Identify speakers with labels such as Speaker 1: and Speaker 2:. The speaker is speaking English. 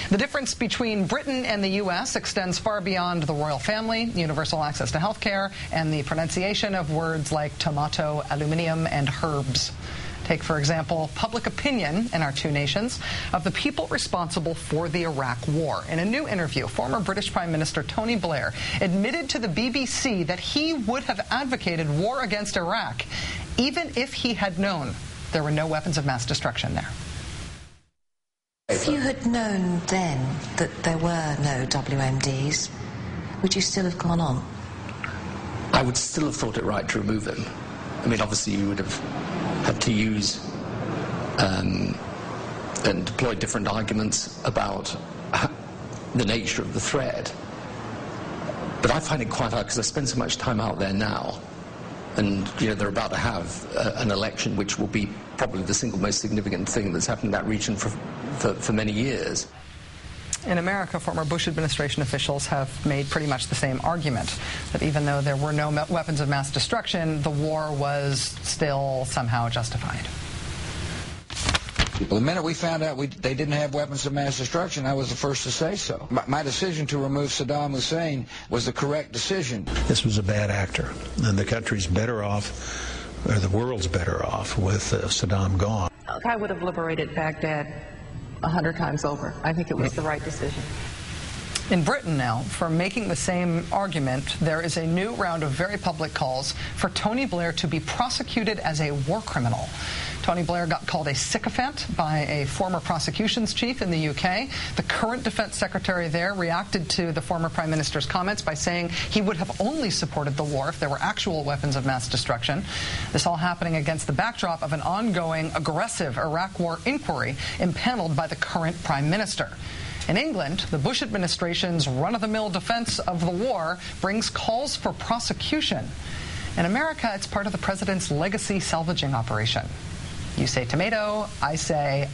Speaker 1: The difference between Britain and the U.S. extends far beyond the royal family, universal access to health care, and the pronunciation of words like tomato, aluminium, and herbs. Take, for example, public opinion in our two nations of the people responsible for the Iraq War. In a new interview, former British Prime Minister Tony Blair admitted to the BBC that he would have advocated war against Iraq, even if he had known there were no weapons of mass destruction there.
Speaker 2: If you had known then that there were no WMDs, would you still have gone on?
Speaker 3: I would still have thought it right to remove them. I mean, obviously you would have had to use and deploy different arguments about the nature of the threat. But I find it quite hard because I spend so much time out there now, and they're about to have an election which will be probably the single most significant thing that's happened in that region for many years.
Speaker 1: In America, former Bush administration officials have made pretty much the same argument, that even though there were no weapons of mass destruction, the war was still somehow justified.
Speaker 4: The minute we found out they didn't have weapons of mass destruction, I was the first to say so. My decision to remove Saddam Hussein was the correct decision.
Speaker 5: This was a bad actor, and the country's better off, or the world's better off, with Saddam gone.
Speaker 6: I would have liberated Baghdad 100 times over. I think it was the right decision.
Speaker 1: In Britain now, for making the same argument, there is a new round of very public calls for Tony Blair to be prosecuted as a war criminal. Tony Blair got called a sycophant by a former prosecutions chief in the UK. The current defense secretary there reacted to the former prime minister's comments by saying he would have only supported the war if there were actual weapons of mass destruction. This all happening against the backdrop of an ongoing aggressive Iraq war inquiry impaneled by the current prime minister. In England, the Bush administration's run-of-the-mill defense of the war brings calls for prosecution. In America, it's part of the president's legacy salvaging operation. You say tomato, I say,